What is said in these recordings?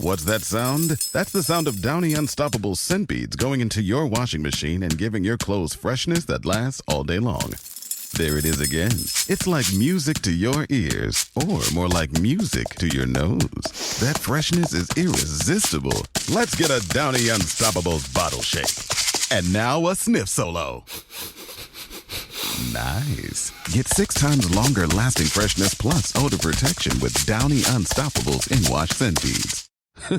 What's that sound? That's the sound of Downy Unstoppable scent beads going into your washing machine and giving your clothes freshness that lasts all day long. There it is again. It's like music to your ears, or more like music to your nose. That freshness is irresistible. Let's get a Downy Unstoppables bottle shake. And now a sniff solo. Nice. Get 6 times longer lasting freshness plus odor protection with Downy Unstoppables in-wash scent beads.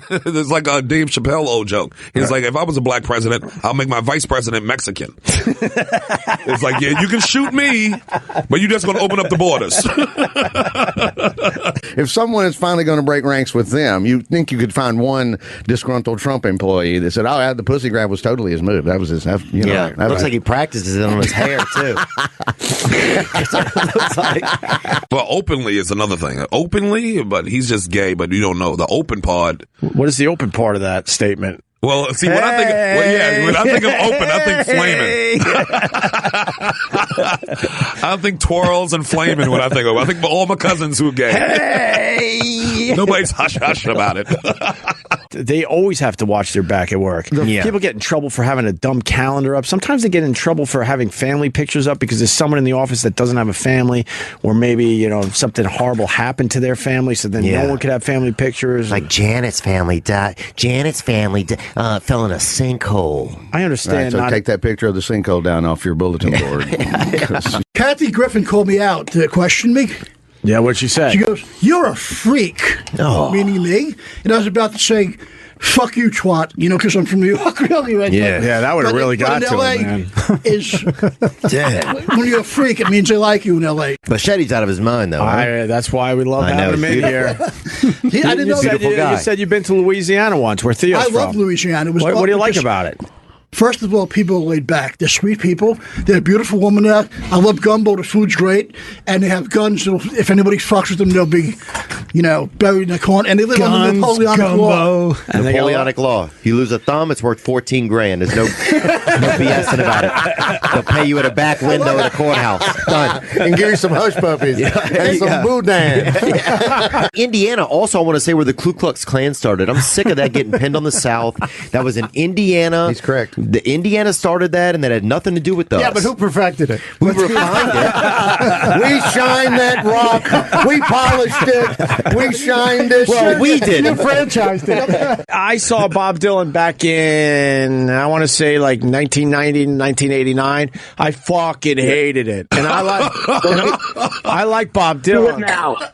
There's like a Dave Chappelle old joke. He's like, if I was a black president, I'll make my vice president Mexican. It's like, yeah, you can shoot me, but you're just going to open up the borders. If someone is finally going to break ranks with them, you think you could find one disgruntled Trump employee that said, "Oh, the pussy grab was totally his move. That was his." You know, yeah, looks like he practices it on his hair too. Well, openly is another thing. Openly, but he's just gay, but you don't know the open part. What is the open part of that statement? Well, see, when I think of open, I think flaming. I think twirls and flaming when I think of. I think of all my cousins who are gay. Hey! Nobody's hush-hush about it. They always have to watch their back at work. Yeah. People get in trouble for having a dumb calendar up. Sometimes they get in trouble for having family pictures up because there's someone in the office that doesn't have a family, or maybe, you know, something horrible happened to their family, so then no one could have family pictures. Like Janet's family died. Janet's family fell in a sinkhole. I understand. Right, so take that picture of the sinkhole down off your bulletin board. Kathy Griffin called me out to question me. Yeah, what'd she say? She goes, "You're a freak," meaning me. And I was about to say, "Fuck you, twat," you know, because I'm from New York, really. Right? Yeah, that would have really got to LA him, man. When you're a freak, it means they like you in L.A. Bocchetti's out of his mind, though. Huh? That's why we love having him in here. I didn't know that. You said you've been to Louisiana once, where Theo's from. I love Louisiana. What do you like about it? First of all, people are laid back. They're sweet people. They're a beautiful woman there. I love gumbo. The food's great. And they have guns. If anybody fucks with them, they'll be, buried in the corner. And they live on the Napoleonic law. Napoleonic law. You lose a thumb, it's worth $14,000. There's no BSing about it. They'll pay you at a back window at a courthouse. Done. And give you some hush puppies and some boudin. Indiana, also, I want to say where the Ku Klux Klan started. I'm sick of that getting pinned on the South. That was in Indiana. He's correct. The Indiana started that, and that had nothing to do with us. Yeah, but who perfected it? We refined it. We shined that rock. We polished it. We shined it. Well, we did. You franchised it. I saw Bob Dylan back in, I want to say, like 1990, 1989. I fucking hated it. And I like Bob Dylan.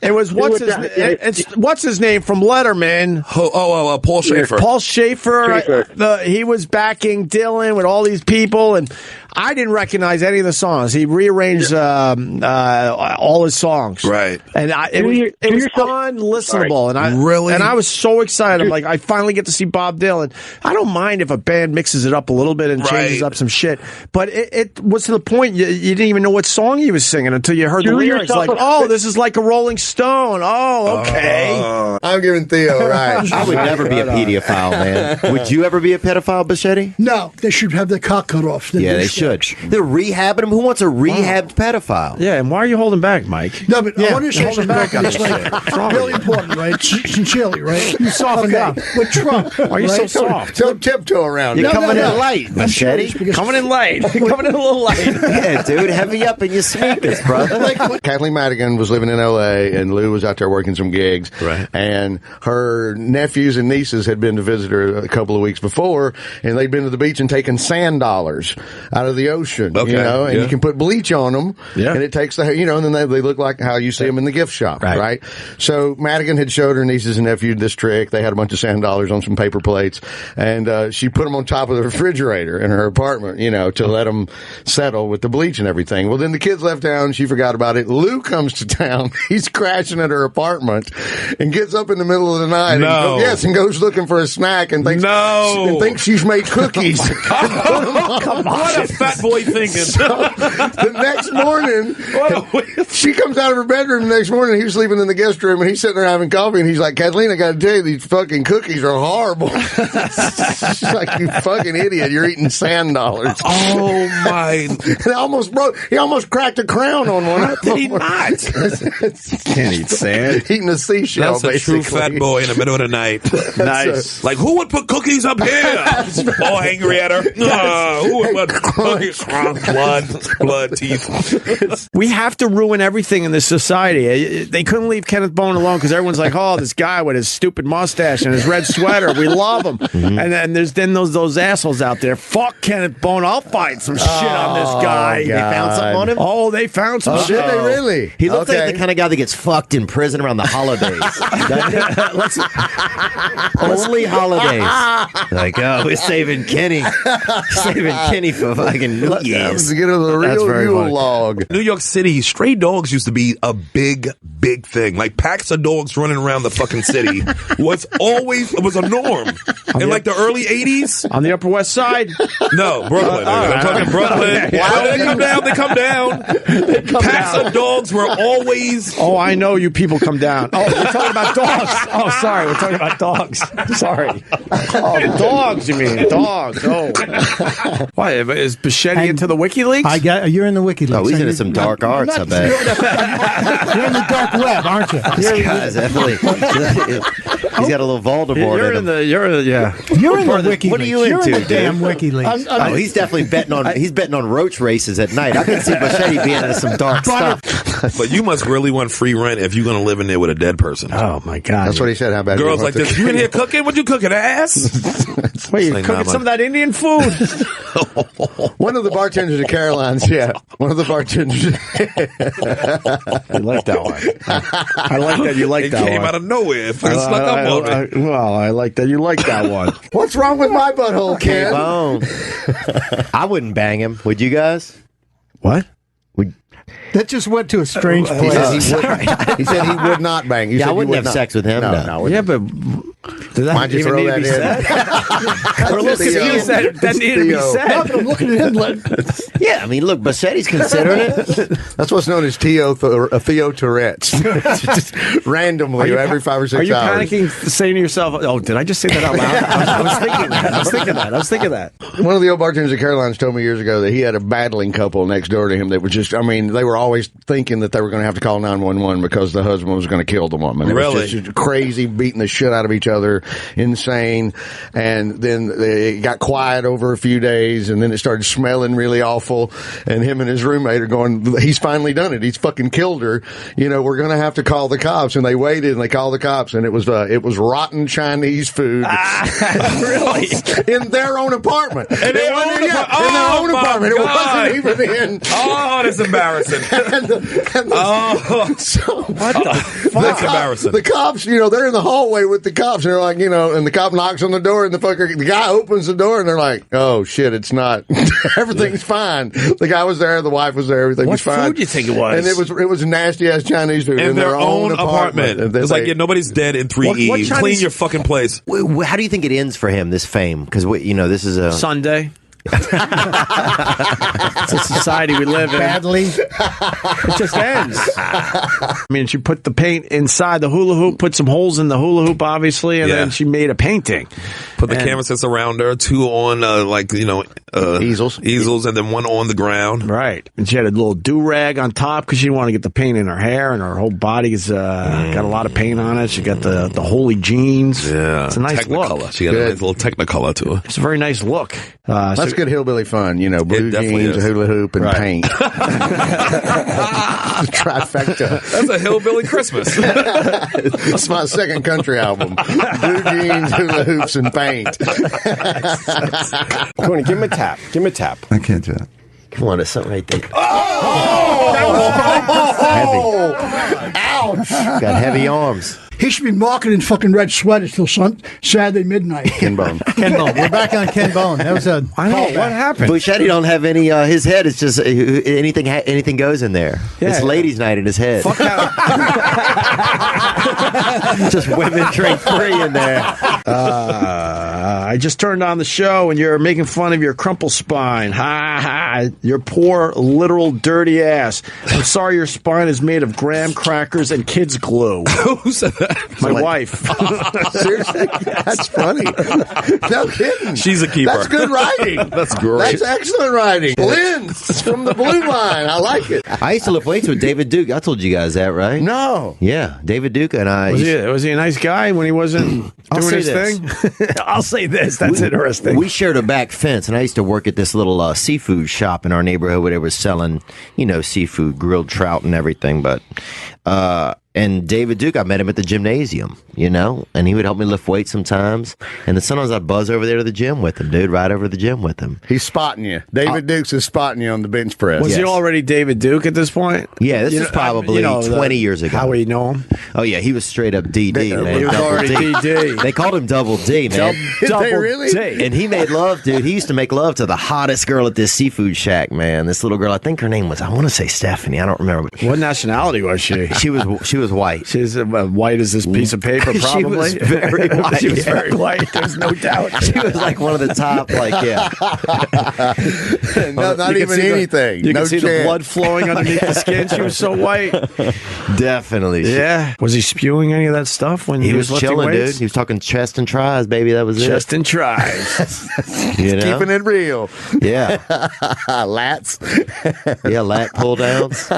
It was, what's his name from Letterman? Paul Schaefer. Paul Schaefer. He was backing Dylan with all these people, and I didn't recognize any of the songs. He rearranged all his songs, right? And it was unlistenable. And I was so excited. I'm like, I finally get to see Bob Dylan. I don't mind if a band mixes it up a little bit and changes up some shit, but it was to the point you didn't even know what song he was singing until you heard the lyrics. Like, this is like a Rolling Stone. Oh, okay. I'm giving Theo right. I would never be a pedophile, man. Would you ever be a pedophile, Bocchetti? No, they should have their cock cut off. They should. They're rehabbing them. Who wants a rehabbed pedophile? Yeah, and why are you holding back, Mike? No, but I want to say something back. It's like really important, right? Sincerely, right? You softened up. With Trump. Why are you so soft? Don't tiptoe around. You're coming in light, Machete. Coming in light. Coming in a little light. Yeah, dude. Heavy up in your sneakers, brother. Kathleen Madigan was living in L.A., and Lou was out there working some gigs. Right. And her nephews and nieces had been to visit her a couple of weeks before, and they'd been to the beach and taken sand dollars out of the ocean, and you can put bleach on them, and it takes and then they look like how you see them in the gift shop, right? So Madigan had showed her nieces and nephew this trick. They had a bunch of sand dollars on some paper plates, and she put them on top of the refrigerator in her apartment, to let them settle with the bleach and everything. Well, then the kids left town. She forgot about it. Lou comes to town. He's crashing at her apartment and gets up in the middle of the night. And goes looking for a snack and thinks she's made cookies. Come on. What a fat boy thinking. So, the next morning, she comes out of her bedroom the next morning. He was sleeping in the guest room, he's sitting there having coffee, and he's like, Kathleen, I got to tell you, these fucking cookies are horrible. She's like, you fucking idiot, you're eating sand dollars. Oh my! He almost cracked a crown on one. Did he not? Can't eat sand. Eating a seashell. That's a true fat boy in the middle of the night. Nice. Like, who would put cookies up here? All angry at her. Who would put cookies? Blood, teeth. We have to ruin everything in this society. They couldn't leave Kenneth Bone alone because everyone's like, oh, this guy with his stupid mustache and his red sweater, we love him. And then there's those assholes out there. Fuck Kenneth Bone. I'll find some shit on this guy. They found something on him? Oh, they found some shit. Did they really? He looks like the kind of guy that gets fucked in prison around the holidays. Only holidays. Like, oh, we're saving Kenny. Saving Kenny for fucking New Year's. To get a real Yule log. New York City, stray dogs used to be a big thing. Like packs of dogs running around the fucking city was a norm. In like the early 80s. On the Upper West Side? No, Brooklyn. I'm talking Brooklyn. When they come down. Packs of dogs were always... Oh, I know you people come down. Oh, we're talking about dogs. Oh, sorry. We're talking about dogs. Sorry. Oh, dogs, you mean. Dogs. Oh. Why, is Bocchetti into the WikiLeaks? You're in the WikiLeaks. Oh, he's into some dark arts, I bet. You're in the dark web, aren't you? This guy's definitely... He's got a little Voldemort in him. You're in the WikiLeaks. What are you into, dude? Damn WikiLeaks. Oh, he's definitely betting on roach races at night. I can see Bocchetti being into some dark stuff. But you must really want free rent if you're going to live in there with a dead person. Oh, my God. That's what he said. How bad girls like this. You in here cooking? What you cooking? Ass? Wait, you cooking some of that Indian food? One of the bartenders at Caroline's, yeah. One of the bartenders. I like that one. I like that you like that one. It came out of nowhere. Snuck up on me. Well, I like that you like that one. What's wrong with my butthole, Ken? I wouldn't bang him. Would you guys? What? That just went to a strange place. He said he would not bang. I wouldn't have sex with him. No. Yeah, but does that Why'd you even throw need to that be in? said? Or let's excuse that needed to be said. No, but I'm looking at him. Yeah, I mean, look, Bocchetti's considering it. That's what's known as Theo Tourette's. Just randomly every 5 or 6 hours. Are you panicking, saying to yourself, "Oh, did I just say that out loud?" I was thinking that. One of the old bartenders at Caroline's told me years ago that he had a battling couple next door to him that was just, I mean, they were always thinking that they were going to have to call 911 because the husband was going to kill the woman. It was just crazy, beating the shit out of each other, insane. And then it got quiet over a few days, and then it started smelling really awful. And him and his roommate are going, he's finally done it. He's fucking killed her. You know, we're going to have to call the cops. And they waited and they called the cops, and it was rotten Chinese food. Really? In their own apartment. In their own apartment. It wasn't even in. Oh, that's embarrassing. So what the fuck? That's embarrassing. The cops, you know, they're in the hallway with the cops, and they're like, you know, and the cop knocks on the door, and the guy opens the door, and they're like, oh shit, it's not. Everything's fine. The guy was there, the wife was there, everything was fine. What food do you think it was? And it was nasty ass Chinese food in their own apartment. It's like, yeah, nobody's dead in 3E. What clean your fucking place. How do you think it ends for him, this fame? Because, you know, this is a... Sunday. It's a society we live in. Badly. It just ends. I mean, she put the paint inside the hula hoop, put some holes in the hula hoop, obviously, and then she made a painting. Put the canvases around her, 2 on, easels, and then 1 on the ground. Right. And she had a little do-rag on top because she didn't want to get the paint in her hair, and her whole body's got a lot of paint on it. She got the holy jeans. Yeah. It's a nice Technicolor. look. She got a nice little Technicolor to her. It's a very nice look. That's good hillbilly fun, you know, blue jeans, a hula hoop, and paint. Trifecta. That's a hillbilly Christmas. That's my second country album. Blue jeans, hula hoops, and paint. Come on, give him a tap. Give him a tap. I can't do that. Come on, there's something right there. Oh! Heavy. Ouch! Got heavy arms. He should be marketing fucking red sweaters till Saturday midnight. Ken Bone. Ken Bone. We're back on Ken Bone. That was a. I know what happened. Bocchetti don't have any. His head is just anything goes in there. Yeah, it's ladies' night in his head. Fuck out. Just women drink free in there. I just turned on the show and you're making fun of your crumple spine. Ha ha. Your poor, literal, dirty ass. I'm sorry your spine is made of graham crackers and kids' glue. Who said that? My wife. Seriously? That's funny. No kidding. She's a keeper. That's good writing. That's great. That's excellent writing. Lynn's from the blue line. I like it. I used to lift weights with David Duke. I told you guys that, right? No. Yeah, David Duke and I. Was he a nice guy when he wasn't doing his thing? I'll say this. That's interesting. We shared a back fence, and I used to work at this little seafood shop in our neighborhood where they were selling, seafood, grilled trout and everything. But and David Duke, I met him at the gymnasium, and he would help me lift weights sometimes. And then sometimes I'd buzz over there to the gym with him, dude, right over to the gym with him. He's spotting you. David Dukes is spotting you on the bench press. Was he already David Duke at this point? Yeah, this is probably 20 years ago. How we know him? Oh, yeah, he was straight up DD, man. He was already DD. They called him Double D, man. Double really? D. And he made love, dude. He used to make love to the hottest girl at this seafood shack, man. This little girl, I think her name was, I want to say Stephanie. I don't remember. What nationality was she? She was white. She's white as this piece of paper, probably. She was very white. She was very white. There's no doubt. She was like one of the top, Not even anything. You no can see chance. the blood flowing underneath the skin. She was so white. Definitely. Yeah. Was he spewing any of that stuff when He was lifting chilling, weights? dude. He was talking chest and tries, baby. That was Chest and tries. Keeping it real. Yeah. Lats. Yeah, lat pull downs.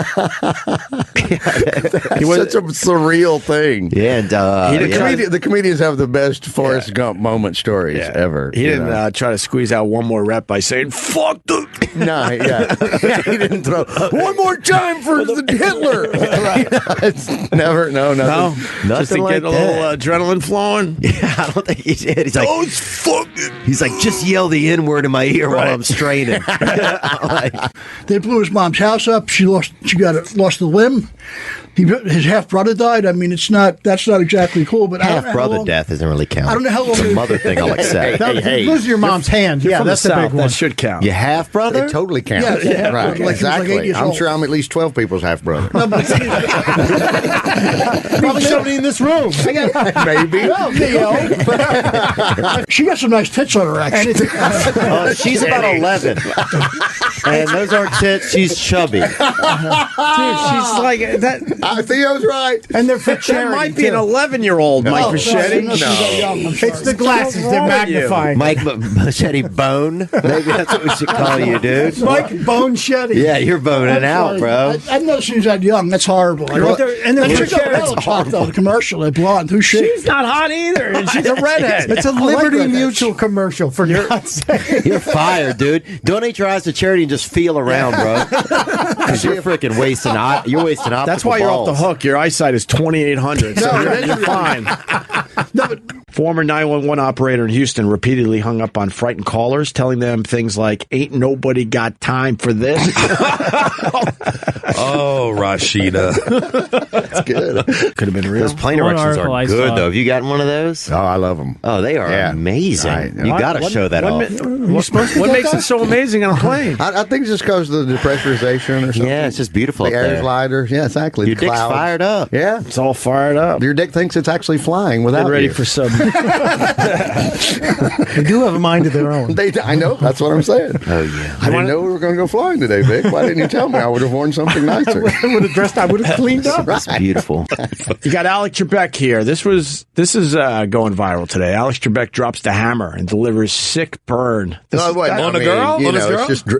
He was such a surreal thing. Yeah, and the comedians have the best Forrest Gump moment stories ever. He didn't try to squeeze out one more rep by saying, fuck the... No, he didn't throw one more time for the Hitler. It's never, nothing. Just to like get a little adrenaline flowing. Yeah, I don't think he did. He's like, he's like, just yell the N-word in my ear while I'm straining. They blew his mom's house up. She lost a limb. His half brother died. I mean, that's not exactly cool. But half brother death doesn't really count. I don't know how long. The mother thing I'll accept. Hey, lose your mom's hand. Yeah, that's the big one. That should count. Your half brother? It totally counts. Yeah, right. like Exactly. 8 years I'm old. sure I'm at least 12 people's half brother. No, but Probably somebody in this room. Maybe. well, Theo. She got some nice tits on her, actually. She's about 11. And those aren't tits. She's chubby. Dude, she's like... that. Theo's right. And they're for That charity. might be an 11-year-old Mike Bocchetti. It's the glasses. They're magnifying. Mike Bocchetti Bone. Maybe that's what we should call you, dude. Mike Bone Shetty. Yeah, you're boning out, bro. I've never seen that young. That's horrible. And they're for charity. The commercial, that blonde. Who's she? She's not hot either, and she's a redhead. It's a Liberty Mutual commercial for You're fired, dude. Donate your eyes to charity and just feel around, bro. Because you're freaking wasting. You're wasting optical That's why you're off the balls. hook. Your eyesight is 2800, so you're fine. Former 911 operator in Houston repeatedly hung up on frightened callers, telling them things like, ain't nobody got time for this. Oh, Rashida. That's good. Could have been real. Those plane erections are good, though. Have you gotten one of those? Oh, I love them. Oh, they are amazing. You got to show that off. What makes it so amazing on a plane? I think it's just because of the depressurization or something. Yeah, it's just beautiful The up air's there. lighter. Yeah, exactly. Your The dick's clouds. fired up. Yeah. It's all fired up. Your dick thinks it's actually flying without Get ready you. for some... They do have a mind of their own. I know. That's what I'm saying. Oh, yeah. I didn't know we were going to go flying today, Vic. Why didn't you tell me? I would have worn something nicer. I would have dressed. I would have cleaned up. It's beautiful. You got Alex Trebek here. This is going viral today. Alex Trebek drops the hammer and delivers sick burn. On a girl?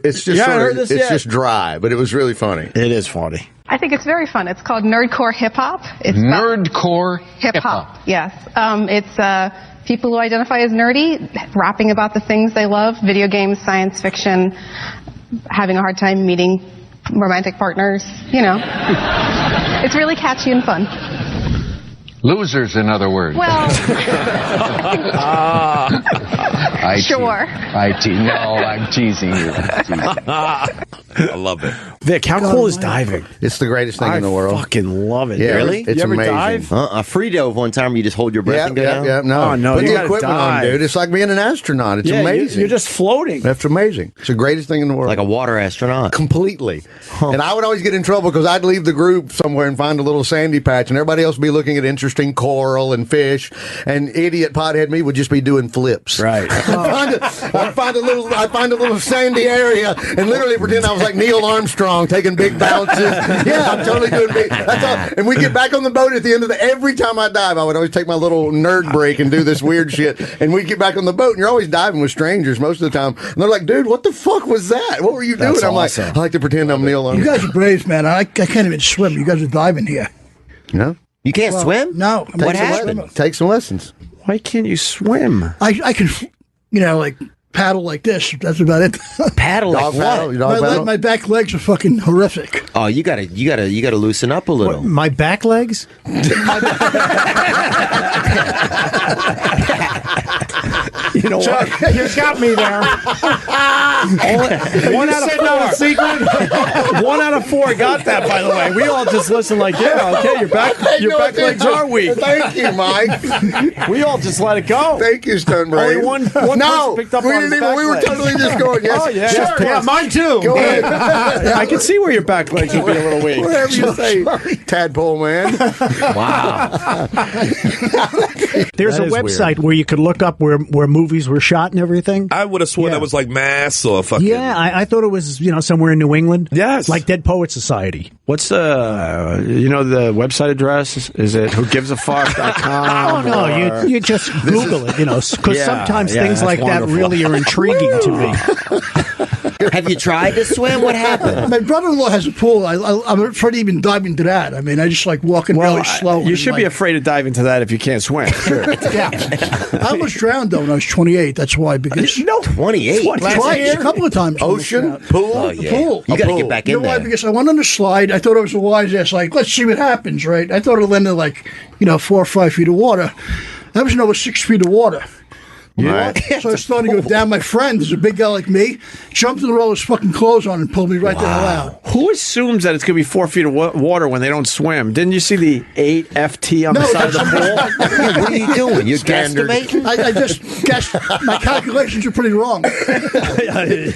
It's just Yeah, I sort heard of, this, it's yeah. just dry, but it was really funny. It is funny. I think it's very fun. It's called Nerdcore Hip Hop. It's Nerdcore Hip Hop. Yes. It's people who identify as nerdy, rapping about the things they love: video games, science fiction, having a hard time meeting romantic partners. It's really catchy and fun. Losers, in other words. Well, I sure. No, I'm teasing you. I love it. Vic, how cool is diving? It's the greatest thing in the world. I fucking love it. Yeah, really? It's you ever amazing. dive? A free dove one time where you just hold your breath and go down? Yeah, no. Oh, no, Put you the gotta equipment on, dive. dude. It's like being an astronaut. It's amazing. You're just floating. That's amazing. It's the greatest thing in the world. Like a water astronaut. Completely. And I would always get in trouble because I'd leave the group somewhere and find a little sandy patch, and everybody else would be looking at interesting coral and fish, and idiot pothead me would just be doing flips. Right. I'd find a little sandy area and literally pretend I was like Neil Armstrong taking big bounces. Yeah, I'm totally doing big. That's all. And we get back on the boat at the end of every time I dive, I would always take my little nerd break and do this weird shit. And we get back on the boat, and you're always diving with strangers most of the time. And they're like, dude, what the fuck was that? What were you doing? That's I'm awesome. like, I like to pretend I'm Neil Armstrong. You guys are brave, man. I can't even swim. You guys are diving here. No? You can't swim? No. What happened? Take some lessons. Why can't you swim? I can, like paddle like this. That's about it. Paddle like Dog what? paddle? You dog paddle? My back legs are fucking horrific. Oh, you gotta loosen up a little. My back legs? You know what? You got me there. One out of 4. 1 out of 4 got that, by the way. We all just listen like, yeah, okay, your back legs are weak. Thank you, Mike. We all just let it go. Thank you, Stuntbrain. Only one person picked up on his back we were leg. totally just going, yes. Oh, yeah. Sure, Yeah, mine too. Go ahead. Yeah, I can see where your back legs would be a little weak. Whatever you say, tadpole man. Wow. There's a website where you could look up where movies were shot and everything. I would have sworn that was like Mass or fucking. Yeah, I thought it was somewhere in New England. Yes, like Dead Poets Society. What's the the website address? Is it whogivesafuck.com? Oh no, you just Google it, because Yeah, sometimes yeah, things that's like wonderful. that really are intriguing to me. Have you tried to swim? What happened? My brother-in-law has a pool. I'm afraid of even diving to that. I mean, I just like walking really slow. You should be afraid to dive into that if you can't swim. Sure. Yeah. I almost drowned, though, when I was 28. That's why. Because 28? Twice, a couple of times. Ocean? Pool? Oh, yeah. Pool. You got to pool. get back You in know why? there. Because I went on the slide. I thought it was a wise ass, like, let's see what happens, right? I thought it'll end in, 4 or 5 feet of water. That was over 6 feet of water. Right. So I started to go down. My friend, there's a big guy like me, jumped in with all his fucking clothes on and pulled me right the hell out. Who assumes that it's going to be 4 feet of water when they don't swim? Didn't you see the 8 FT on the side of the pool? What are you doing? You're Standard. guesstimating? I just guessed. My calculations are pretty wrong. He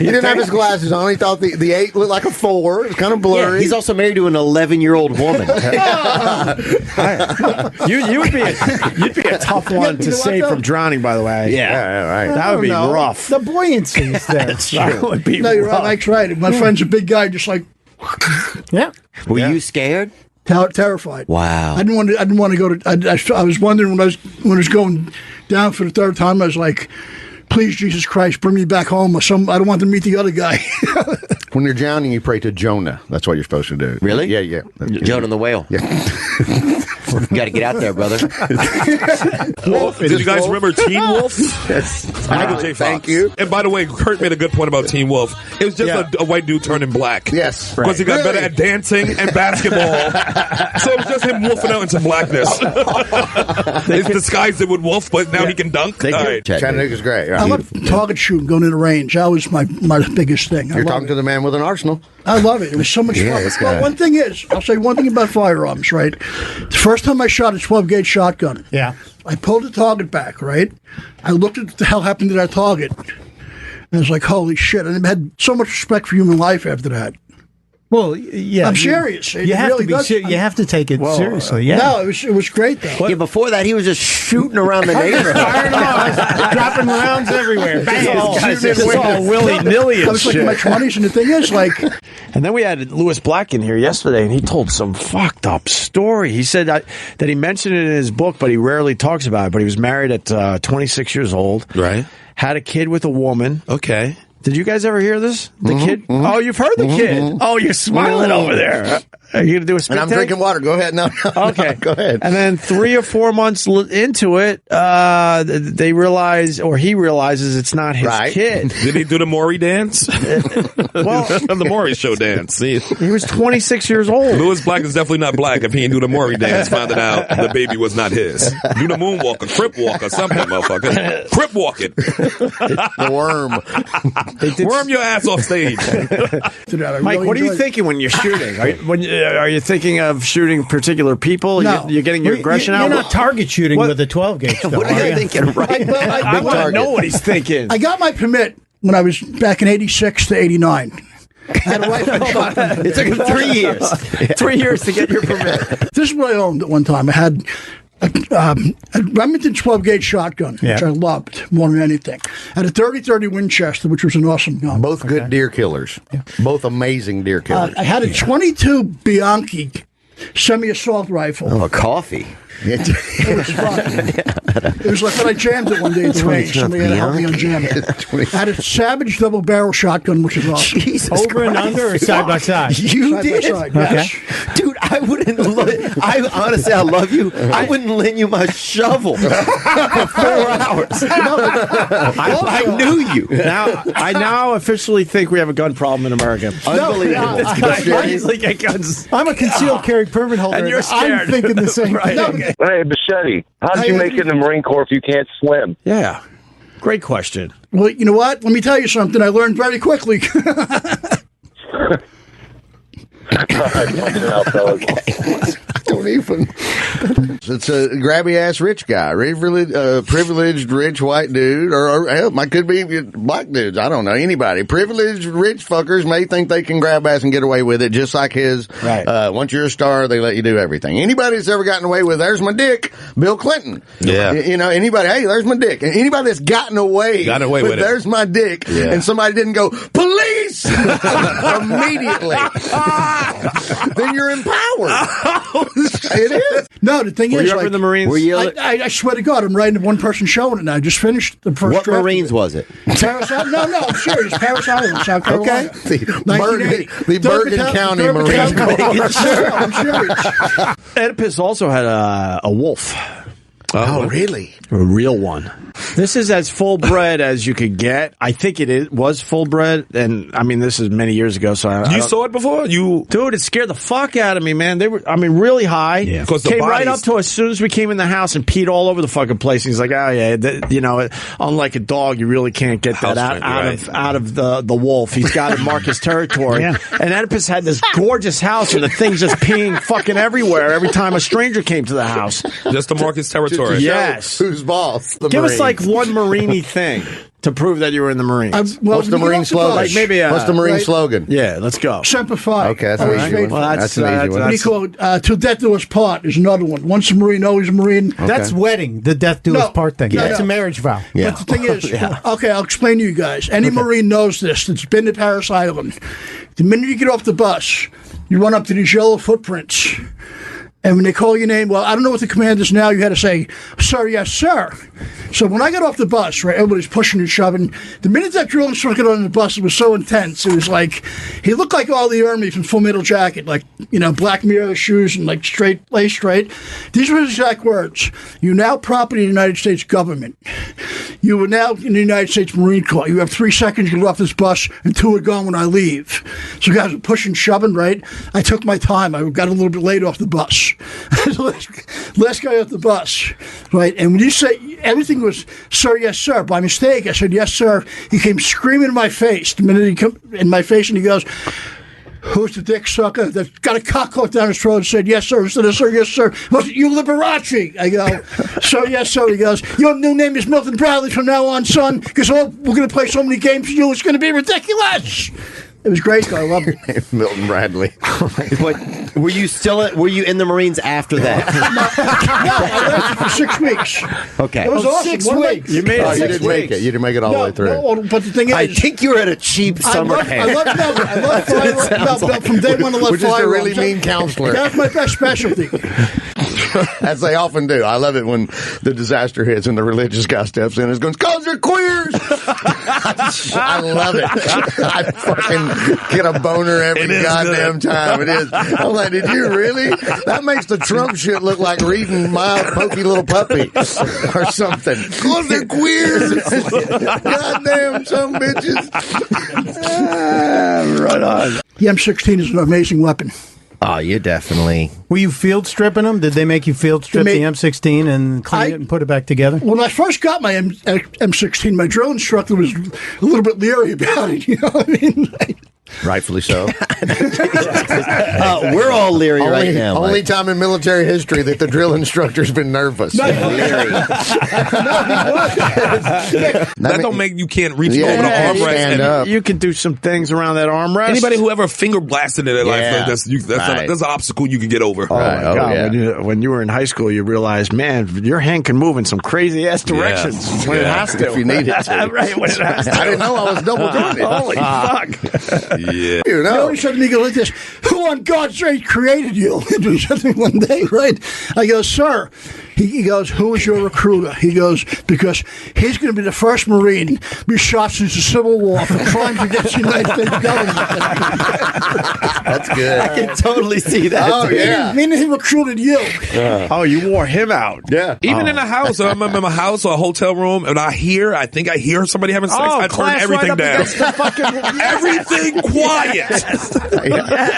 didn't have his glasses on. He thought the 8 looked like a 4. It was kind of blurry. Yeah, he's also married to an 11-year-old woman. You'd be a tough one to save from drowning, by the way. Yeah, right. That would be rough. The buoyancy is there. That would be No, you're rough. right. Mike's right. My friend's a big guy, just like Yeah. Were you scared? terrified. Wow. I didn't want to go to. I was wondering when I was going down for the third time. I was like, please, Jesus Christ, bring me back home. I don't want to meet the other guy. When you're drowning, you pray to Jonah. That's what you're supposed to do. Really? Yeah. Jonah the whale. Yeah. You got to get out there, brother. Did you guys remember Teen Wolf? Yes. Michael J. Fox. Thank you. And by the way, Kurt made a good point about Teen Wolf. It was just a white dude turning black. Yes. Because he got better at dancing and basketball. So it was just him wolfing out into blackness. It's disguised it with wolf, but now he can dunk. All right. Chattanooga's great. I love target shooting, going in the range. That was my biggest thing. You're talking to the man with an arsenal. I love it. It was so much Yeah, fun. this Well, guy. one thing is, I'll say one thing about firearms, right? The first time I shot a 12-gauge shotgun, Yeah. I pulled the target back, right? I looked at what the hell happened to that target. And I was like, holy shit. And I had so much respect for human life after that. Well, yeah. I'm serious. It You have really to be. does. You have to take it seriously. Yeah. No, it was great, though. Yeah, before that, he was just shooting around the neighborhood. Dropping rounds everywhere. It's all willy-nilly I and was like in my shit. 20s, and the thing is, like, And then we had Lewis Black in here yesterday, and he told some fucked up story. He said that he mentioned it in his book, but he rarely talks about it. But he was married at 26 years old. Right. Had a kid with a woman. Okay. Did you guys ever hear this? The kid? Oh, you've heard the kid. Oh, you're smiling over there. Are you going to do a spit And I'm take? drinking water. Go ahead. No. Okay. Go ahead. And then 3 or 4 months into it, they realize, or he realizes it's not his kid. Did he do the Maury dance? Well, The Maury show dance. See? he was 26 years old. Lewis Black is definitely not black if he didn't do the Maury dance, finding out the baby was not his. Do the moonwalker, crip walker, something, motherfucker. Crip walking. The worm. Worm your ass off stage. Mike, what are you thinking when you're shooting? Are you thinking of shooting particular people? No. You're getting your aggression out? You're not target shooting with a 12 gauge. What are you thinking, right? I want to know what he's thinking. I got my permit when I was back in 86 to 89. I had a rifle shotgun. It took him 3 years. 3 years to get your permit. This is what I owned at one time. I had a Remington 12-gauge shotgun, which I loved more than anything. I had a 30-30 Winchester, which was an awesome gun. Both good deer killers. Both amazing deer killers. I had a 22 Bianchi semi-assault rifle. Oh, a coffee. It was fun. It was like when I jammed it one day at the range. Somebody had to help me unjam it. I had a Savage double barrel shotgun, which is awesome. Over and under or side by side? You Side by did? side, yes. Dude, I wouldn't. Honestly, I love you. I wouldn't lend you my shovel for 4 hours. I knew you. I now officially think we have a gun problem in America. Unbelievable. This guy easily get guns. I'm a concealed carry permit holder. And you're scared. I'm thinking the same Right. thing. Hey, Bocchetti, how'd you make it in the Marine Corps if you can't swim? Yeah. Great question. Well, you know what? Let me tell you something. I learned very quickly. Don't even. It's a grabby ass rich guy, privileged rich white dude, or hell, it could be black dudes. I don't know, anybody. Privileged rich fuckers may think they can grab ass and get away with it, just like his. Right. Once you're a star, they let you do everything. Anybody that's ever gotten away with, there's my dick, Bill Clinton. Yeah. You know, anybody, hey, there's my dick. Anybody that's gotten away with it. There's my dick, and somebody didn't go, police! Immediately. Then you're empowered. It is. No, the thing Were is, you ever in the Marines? Were you? I swear to God, I'm writing one person showing it now. I just finished the first. What Marines was it? Paris Island? No, I'm serious. Paris Island, South Carolina. Okay. The Bergen County Marines. I'm serious. Oedipus also had a wolf. Oh, really? A real one. This is as full bred as you could get. I think it was full bred, and I mean this is many years ago. So I saw it before? Dude, it scared the fuck out of me, man. They were, I mean, really high. Yeah. Came right up to us as soon as we came in the house and peed all over the fucking place. And he's like, oh yeah, you know, unlike a dog, you really can't get that out of the wolf. He's got to mark his territory. Yeah. And Oedipus had this gorgeous house, and the thing's just peeing fucking everywhere every time a stranger came to the house. Just to mark his territory. Yes. Who's boss? Give us like one Marine-y thing to prove that you were in the Marines. What's the Marine slogan? Like maybe what's the Marine slogan? Yeah, let's go. Semper Fi. Okay, that's an easy one. Well, that's an easy one. What do you call it? Till death do us part is another one. Once a Marine, always a Marine. Okay. That's wedding, the death do us part thing. That's a marriage vow. Yeah. But the thing is, okay, I'll explain to you guys. Any Marine knows this that's been to Paris Island. The minute you get off the bus, you run up to these yellow footprints. And when they call your name, well, I don't know what the command is now. You had to say, sir, yes, sir. So when I got off the bus, right, everybody's pushing and shoving. The minute that drill instructor got on the bus, it was so intense. It was like, he looked like all the army from Full Metal Jacket, like, you know, black mirror shoes and like lace straight. These were his exact words. You're now property of the United States government. You are now in the United States Marine Corps. You have 3 seconds to get off this bus and 2 are gone when I leave. So guys were pushing, shoving, right? I took my time. I got a little bit late off the bus. Last guy off the bus, right? And when you say everything was, sir, yes, sir, by mistake, I said, yes, sir. He came screaming in my face the minute he came in my face, and he goes, who's the dick sucker that got a cock hook down his throat and said, yes, sir, instead of, sir, yes, sir? Was it you, Liberace? I go, sir, yes, sir. He goes, your new name is Milton Bradley from now on, son, because we're going to play so many games for you, it's going to be ridiculous. It was great, though. I loved it. Milton Bradley. But were you in the Marines after that? No, I lasted for 6 weeks. Okay. It was awesome. 6 weeks. You made it. You didn't make it. You didn't make it all the way through. No, but the thing is, I think you were at a cheap summer camp. I love firearms. From day one, I loved We're just a firearms. really mean counselor. That's my best specialty. As they often do. I love it when the disaster hits and the religious guy steps in and goes, "'Cause they're queers." I love it. I fucking get a boner every goddamn time. It is. I'm like, did you really? That makes the Trump shit look like reading My Pokey Little Puppy or something. "'Cause they're queers." Goddamn some bitches. Right on. The M16 is an amazing weapon. Oh, you definitely. Were you field stripping them? Did they make you field strip the M16 and clean it and put it back together? When I first got my M16, my drill instructor was a little bit leery about it. You know what I mean? Rightfully so. We're all leery right now. Only time in military history that the drill instructor's been nervous. That don't make you can't reach over the armrest. You can do some things around that armrest. Anybody who ever finger blasted in their life, that's an obstacle you can get over. Oh my God! When you were in high school, you realized, man, your hand can move in some crazy ass directions when it has to. If you need it to. Right, when it has to. I didn't know I was double doing it. Holy fuck! Yeah. You know, he said to me, go like this, who on God's sake created you? He said to me one day, right? I go, sir. He goes, who is your recruiter? He goes, because he's going to be the first Marine to be shot since the Civil War for crimes against the United States government. That's good. I can totally see that. Oh, yeah. Meaning he recruited you. Oh, you wore him out. Yeah. Even in a house, I remember in my house or a hotel room, and I think I hear somebody having sex. I turn everything down. Everything quiet.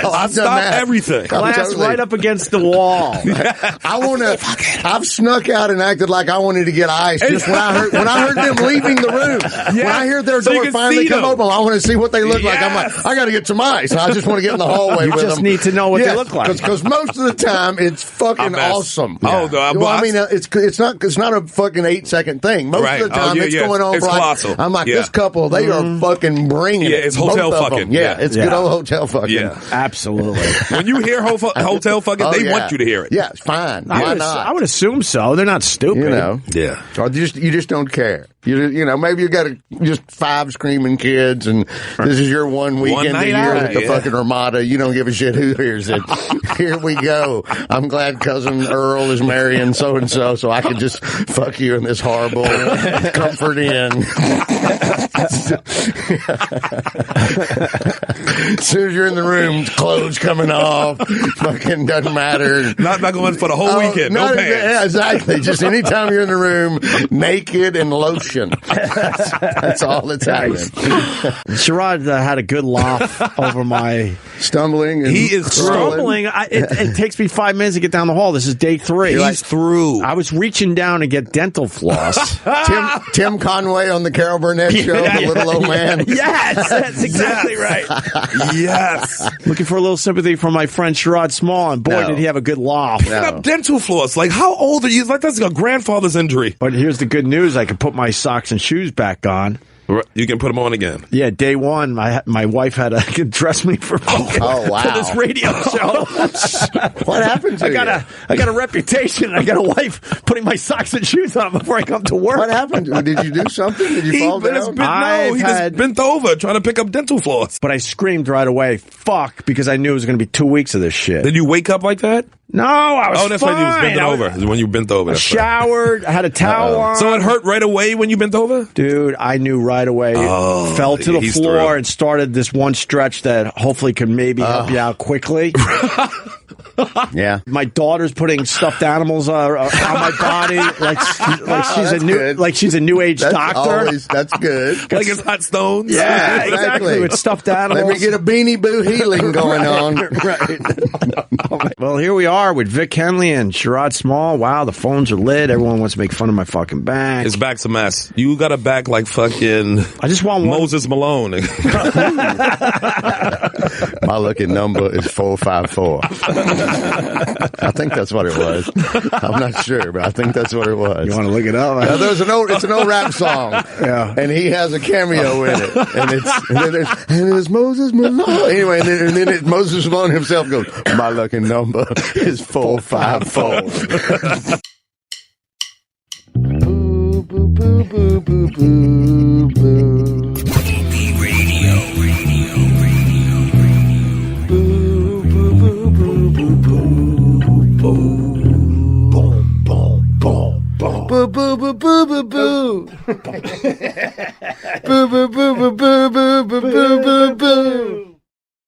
I've Stop everything. Glass right up against the wall. I've snuck out and acted like I wanted to get ice just when I heard them leaving the room. When I hear their door finally come open, I want to see what they look like. I'm like, I got to get some ice. I just want to get in the hallway with them. You just need to know what they look like. Because most of the time it's fucking awesome. Oh, I mean, it's not a fucking 8-second thing. Most of the time it's going on for like, I'm like, this couple, they are fucking bringing it. Yeah, it's hotel fucking. Yeah, it's good old hotel fucking. Yeah, absolutely. When you hear hotel fucking, they want you to hear it. Yeah, it's fine. Why not? I would assume so. They're not stupid. You know. Yeah. Or you just don't care. You know, maybe you got just 5 screaming kids, and this is your one weekend a year at the fucking Ramada. You don't give a shit who hears it. Here we go. I'm glad cousin Earl is marrying so and so I can just fuck you in this horrible comfort inn. As soon as you're in the room, clothes coming off, fucking doesn't matter. Not going for the whole weekend. No pants. Yeah, exactly. Just anytime you're in the room, naked and lotion. That's all that's happening. Sherrod had a good laugh over my stumbling. He is stumbling. It takes me 5 minutes to get down the hall. This is day 3. He's through. I was reaching down to get dental floss. Tim Conway on the Carol Burnett show, the little old man. Yes, that's exactly right. Yes. Looking for a little sympathy from my friend Sherrod Small, and boy, did he have a good laugh. Pick up dental floss. Like, how old are you? Like, that's a grandfather's injury. But here's the good news. I can put my socks and shoes back on. You can put them on again. Yeah, day 1, my wife had to dress me for this radio show. What happened to you? I got a reputation. I got a wife putting my socks and shoes on before I come to work. What happened? Did you do something? Did you fall down? He just bent over trying to pick up dental floss. But I screamed right away, fuck, because I knew it was going to be 2 weeks of this shit. Did you wake up like that? No, I was that's fine. when you was bending over. When you bent over. I showered. I had a towel on. So it hurt right away when you bent over? Dude, I knew right away. It fell to the floor and started this one stretch that hopefully could maybe help you out quickly. Yeah. My daughter's putting stuffed animals on my body like she's a new age doctor. That's good. Like it's hot stones. Yeah, exactly. With stuffed animals. Let me get a Beanie Boo healing going on. Right. Well, here we are with Vic Henley and Sherrod Small. Wow, the phones are lit. Everyone wants to make fun of my fucking back. His back's a mess. You got a back like fucking I just want Moses Malone. My lucky number is 454. I think that's what it was. I'm not sure, but I think that's what it was. You want to look it up? It's an old rap song. Yeah. And he has a cameo in it. And it's Moses Malone. Anyway, and then Moses Malone himself goes, my lucky number is 454. Boo, boo, boo, boo, boo, boo, boo. Opie Radio. Boo, boo, boo, boo, boo, boo. Boom, boom, boom, boom, boom. Boo, boo, boo, boo, boo, boo. Boo, boo, boo, boo, boo, boo, boo, boo, boo, boo.